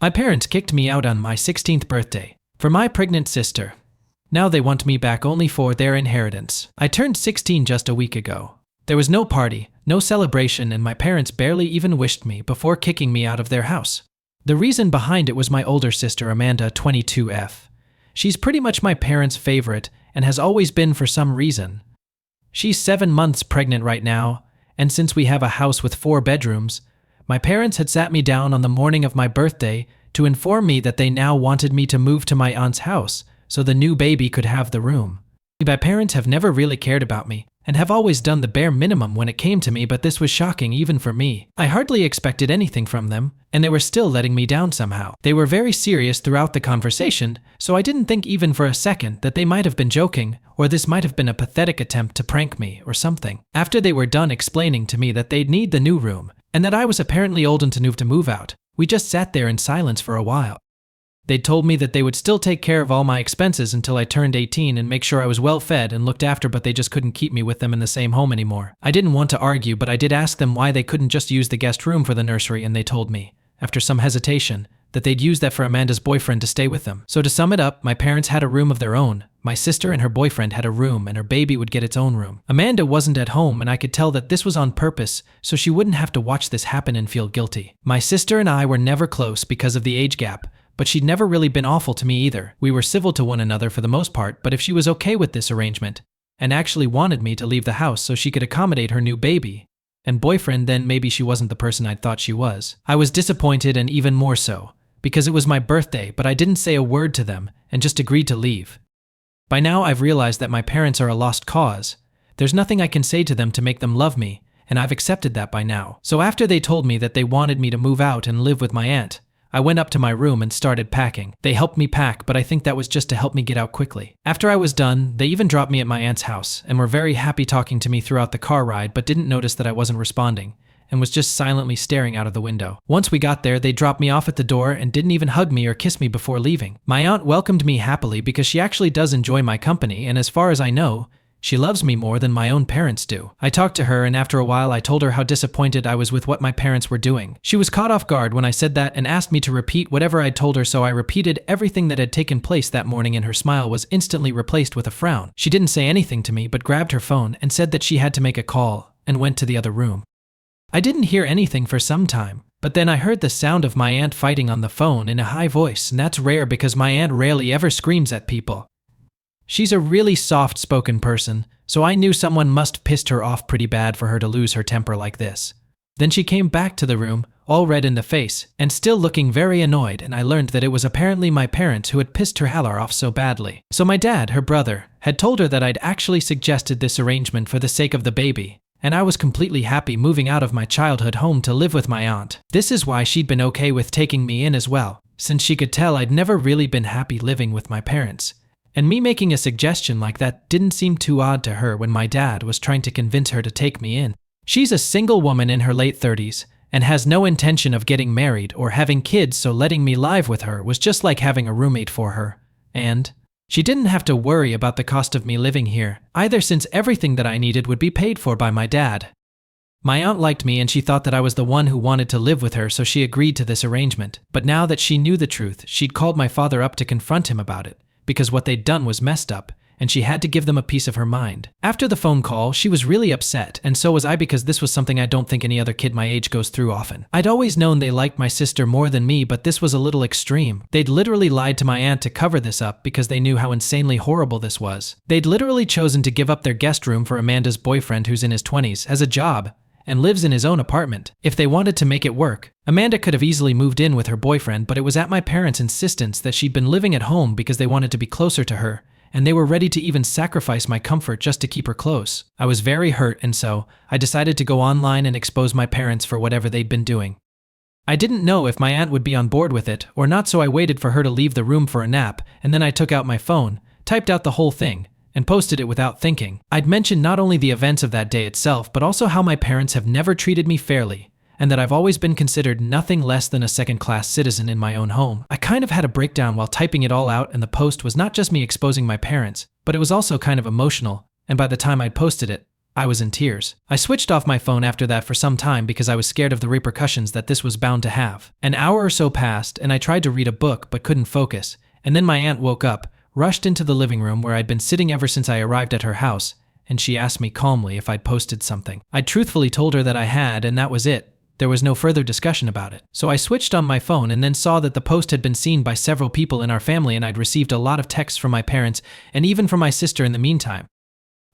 My parents kicked me out on my 16th birthday for my pregnant sister. Now they want me back only for their inheritance. I turned 16 just a week ago. There was no party, no celebration, and my parents barely even wished me before kicking me out of their house. The reason behind it was my older sister Amanda, 22F. She's pretty much my parents' favorite and has always been for some reason. She's 7 months pregnant right now, and since we have a house with 4 bedrooms, my parents had sat me down on the morning of my birthday to inform me that they now wanted me to move to my aunt's house so the new baby could have the room. My parents have never really cared about me and have always done the bare minimum when it came to me, but this was shocking even for me. I hardly expected anything from them, and they were still letting me down somehow. They were very serious throughout the conversation, so I didn't think even for a second that they might have been joking, or this might have been a pathetic attempt to prank me or something. After they were done explaining to me that they'd need the new room, and that I was apparently old enough to move out, we just sat there in silence for a while. They told me that they would still take care of all my expenses until I turned 18 and make sure I was well fed and looked after, but they just couldn't keep me with them in the same home anymore. I didn't want to argue, but I did ask them why they couldn't just use the guest room for the nursery, and they told me, after some hesitation, that they'd use that for Amanda's boyfriend to stay with them. So to sum it up, my parents had a room of their own, my sister and her boyfriend had a room, and her baby would get its own room. Amanda wasn't at home, and I could tell that this was on purpose so she wouldn't have to watch this happen and feel guilty. My sister and I were never close because of the age gap, but she'd never really been awful to me either. We were civil to one another for the most part, but if she was okay with this arrangement and actually wanted me to leave the house so she could accommodate her new baby and boyfriend, then maybe she wasn't the person I thought she was. I was disappointed, and even more so, because it was my birthday, but I didn't say a word to them and just agreed to leave. By now I've realized that my parents are a lost cause. There's nothing I can say to them to make them love me, and I've accepted that by now. So after they told me that they wanted me to move out and live with my aunt, I went up to my room and started packing. They helped me pack, but I think that was just to help me get out quickly. After I was done, they even dropped me at my aunt's house and were very happy talking to me throughout the car ride, but didn't notice that I wasn't responding and was just silently staring out of the window. Once we got there, they dropped me off at the door and didn't even hug me or kiss me before leaving. My aunt welcomed me happily because she actually does enjoy my company, and as far as I know, she loves me more than my own parents do. I talked to her, and after a while I told her how disappointed I was with what my parents were doing. She was caught off guard when I said that and asked me to repeat whatever I'd told her, so I repeated everything that had taken place that morning, and her smile was instantly replaced with a frown. She didn't say anything to me but grabbed her phone and said that she had to make a call and went to the other room. I didn't hear anything for some time, but then I heard the sound of my aunt fighting on the phone in a high voice, and that's rare because my aunt rarely ever screams at people. She's a really soft-spoken person, so I knew someone must pissed her off pretty bad for her to lose her temper like this. Then she came back to the room, all red in the face, and still looking very annoyed, and I learned that it was apparently my parents who had pissed her Halar off so badly. So my dad, her brother, had told her that I'd actually suggested this arrangement for the sake of the baby, and I was completely happy moving out of my childhood home to live with my aunt. This is why she'd been okay with taking me in as well, since she could tell I'd never really been happy living with my parents. And me making a suggestion like that didn't seem too odd to her when my dad was trying to convince her to take me in. She's a single woman in her late 30s and has no intention of getting married or having kids, so letting me live with her was just like having a roommate for her. And she didn't have to worry about the cost of me living here either, since everything that I needed would be paid for by my dad. My aunt liked me and she thought that I was the one who wanted to live with her, so she agreed to this arrangement. But now that she knew the truth, she'd called my father up to confront him about it, because what they'd done was messed up, and she had to give them a piece of her mind. After the phone call, she was really upset, and so was I, because this was something I don't think any other kid my age goes through often. I'd always known they liked my sister more than me, but this was a little extreme. They'd literally lied to my aunt to cover this up because they knew how insanely horrible this was. They'd literally chosen to give up their guest room for Amanda's boyfriend, who's in his 20s, has a job, and lives in his own apartment. If they wanted to make it work, Amanda could have easily moved in with her boyfriend, but it was at my parents' insistence that she'd been living at home because they wanted to be closer to her, and they were ready to even sacrifice my comfort just to keep her close. I was very hurt, and so I decided to go online and expose my parents for whatever they'd been doing. I didn't know if my aunt would be on board with it or not, so I waited for her to leave the room for a nap, and then I took out my phone, typed out the whole thing, and posted it without thinking. I'd mentioned not only the events of that day itself, but also how my parents have never treated me fairly, and that I've always been considered nothing less than a second-class citizen in my own home. I kind of had a breakdown while typing it all out, and the post was not just me exposing my parents, but it was also kind of emotional, and by the time I'd posted it, I was in tears. I switched off my phone after that for some time because I was scared of the repercussions that this was bound to have. An hour or so passed, and I tried to read a book but couldn't focus, and then my aunt woke up, rushed into the living room where I'd been sitting ever since I arrived at her house, and she asked me calmly if I'd posted something. I truthfully told her that I had, and that was it. There was no further discussion about it. So I switched on my phone and then saw that the post had been seen by several people in our family, and I'd received a lot of texts from my parents and even from my sister in the meantime.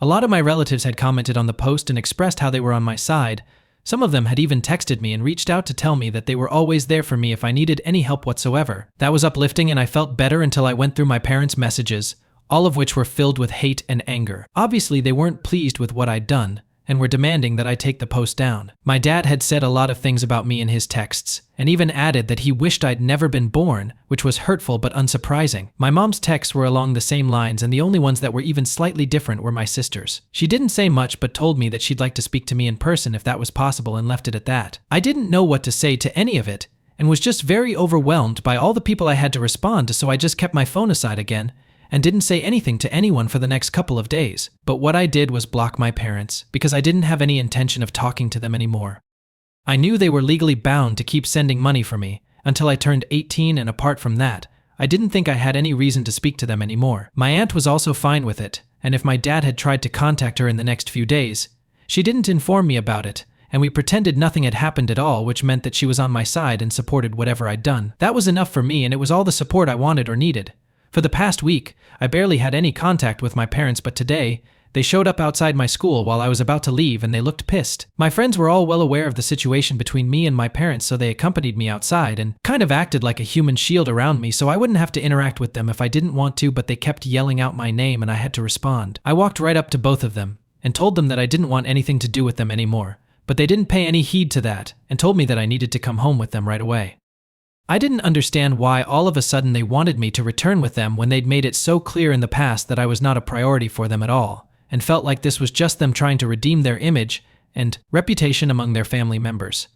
A lot of my relatives had commented on the post and expressed how they were on my side. Some of them had even texted me and reached out to tell me that they were always there for me if I needed any help whatsoever. That was uplifting, and I felt better until I went through my parents' messages, all of which were filled with hate and anger. Obviously, they weren't pleased with what I'd done and were demanding that I take the post down. My dad had said a lot of things about me in his texts, and even added that he wished I'd never been born, which was hurtful but unsurprising. My mom's texts were along the same lines, and the only ones that were even slightly different were my sister's. She didn't say much but told me that she'd like to speak to me in person if that was possible, and left it at that. I didn't know what to say to any of it, and was just very overwhelmed by all the people I had to respond to, so I just kept my phone aside again and didn't say anything to anyone for the next couple of days. But what I did was block my parents, because I didn't have any intention of talking to them anymore. I knew they were legally bound to keep sending money for me until I turned 18, and apart from that, I didn't think I had any reason to speak to them anymore. My aunt was also fine with it, and if my dad had tried to contact her in the next few days, she didn't inform me about it, and we pretended nothing had happened at all, which meant that she was on my side and supported whatever I'd done. That was enough for me, and it was all the support I wanted or needed. For the past week, I barely had any contact with my parents, but today, they showed up outside my school while I was about to leave, and they looked pissed. My friends were all well aware of the situation between me and my parents, so they accompanied me outside and kind of acted like a human shield around me so I wouldn't have to interact with them if I didn't want to, but they kept yelling out my name and I had to respond. I walked right up to both of them and told them that I didn't want anything to do with them anymore, but they didn't pay any heed to that and told me that I needed to come home with them right away. I didn't understand why all of a sudden they wanted me to return with them when they'd made it so clear in the past that I was not a priority for them at all, and felt like this was just them trying to redeem their image and reputation among their family members.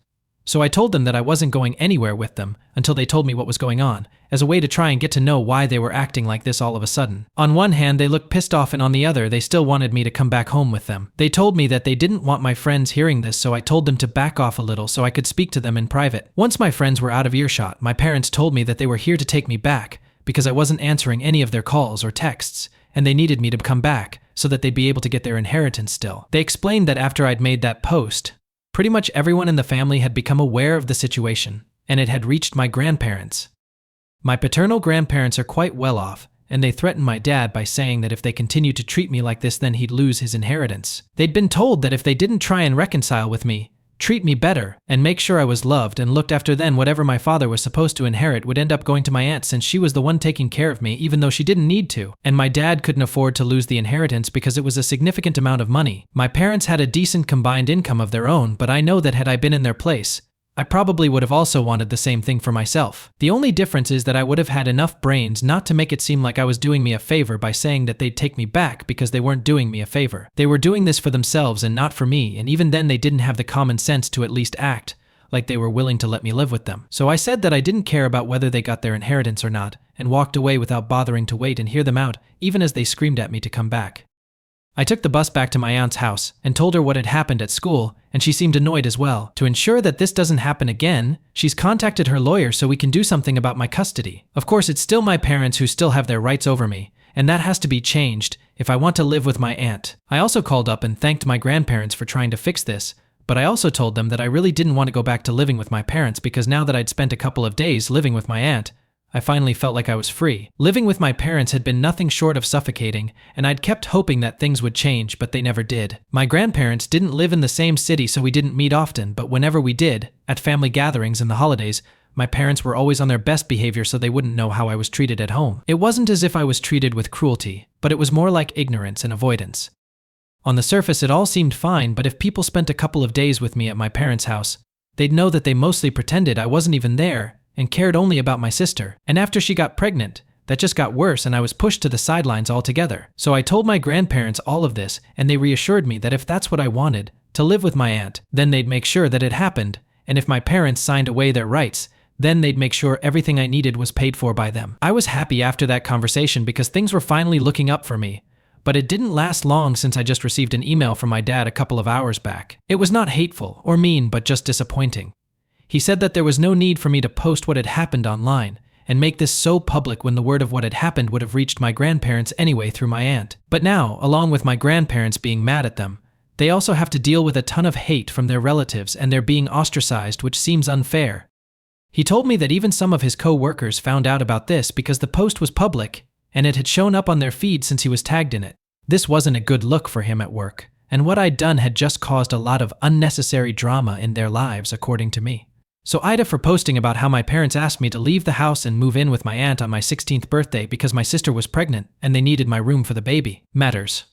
So I told them that I wasn't going anywhere with them until they told me what was going on, as a way to try and get to know why they were acting like this all of a sudden. On one hand, they looked pissed off, and on the other, they still wanted me to come back home with them. They told me that they didn't want my friends hearing this, so I told them to back off a little so I could speak to them in private. Once my friends were out of earshot, my parents told me that they were here to take me back because I wasn't answering any of their calls or texts, and they needed me to come back so that they'd be able to get their inheritance still. They explained that after I'd made that post, pretty much everyone in the family had become aware of the situation, and it had reached my grandparents. My paternal grandparents are quite well off, and they threatened my dad by saying that if they continued to treat me like this, then he'd lose his inheritance. They'd been told that if they didn't try and reconcile with me, treat me better, and make sure I was loved and looked after, then whatever my father was supposed to inherit would end up going to my aunt, since she was the one taking care of me even though she didn't need to, and my dad couldn't afford to lose the inheritance because it was a significant amount of money. My parents had a decent combined income of their own, but I know that had I been in their place, I probably would have also wanted the same thing for myself. The only difference is that I would have had enough brains not to make it seem like I was doing me a favor by saying that they'd take me back, because they weren't doing me a favor. They were doing this for themselves and not for me, and even then they didn't have the common sense to at least act like they were willing to let me live with them. So I said that I didn't care about whether they got their inheritance or not, and walked away without bothering to wait and hear them out, even as they screamed at me to come back. I took the bus back to my aunt's house and told her what had happened at school, and she seemed annoyed as well. To ensure that this doesn't happen again, she's contacted her lawyer so we can do something about my custody. Of course, it's still my parents who still have their rights over me, and that has to be changed if I want to live with my aunt. I also called up and thanked my grandparents for trying to fix this, but I also told them that I really didn't want to go back to living with my parents, because now that I'd spent a couple of days living with my aunt, I finally felt like I was free. Living with my parents had been nothing short of suffocating, and I'd kept hoping that things would change, but they never did. My grandparents didn't live in the same city, so we didn't meet often, but whenever we did, at family gatherings and the holidays, my parents were always on their best behavior so they wouldn't know how I was treated at home. It wasn't as if I was treated with cruelty, but it was more like ignorance and avoidance. On the surface, it all seemed fine, but if people spent a couple of days with me at my parents' house, they'd know that they mostly pretended I wasn't even there and cared only about my sister. And after she got pregnant, that just got worse, and I was pushed to the sidelines altogether. So I told my grandparents all of this, and they reassured me that if that's what I wanted, to live with my aunt, then they'd make sure that it happened, and if my parents signed away their rights, then they'd make sure everything I needed was paid for by them. I was happy after that conversation because things were finally looking up for me, but it didn't last long since I just received an email from my dad a couple of hours back. It was not hateful or mean, but just disappointing. He said that there was no need for me to post what had happened online and make this so public when the word of what had happened would have reached my grandparents anyway through my aunt. But now, along with my grandparents being mad at them, they also have to deal with a ton of hate from their relatives and they're being ostracized, which seems unfair. He told me that even some of his co-workers found out about this because the post was public and it had shown up on their feed since he was tagged in it. This wasn't a good look for him at work, and what I'd done had just caused a lot of unnecessary drama in their lives, according to me. So Ida for posting about how my parents asked me to leave the house and move in with my aunt on my 16th birthday because my sister was pregnant and they needed my room for the baby matters.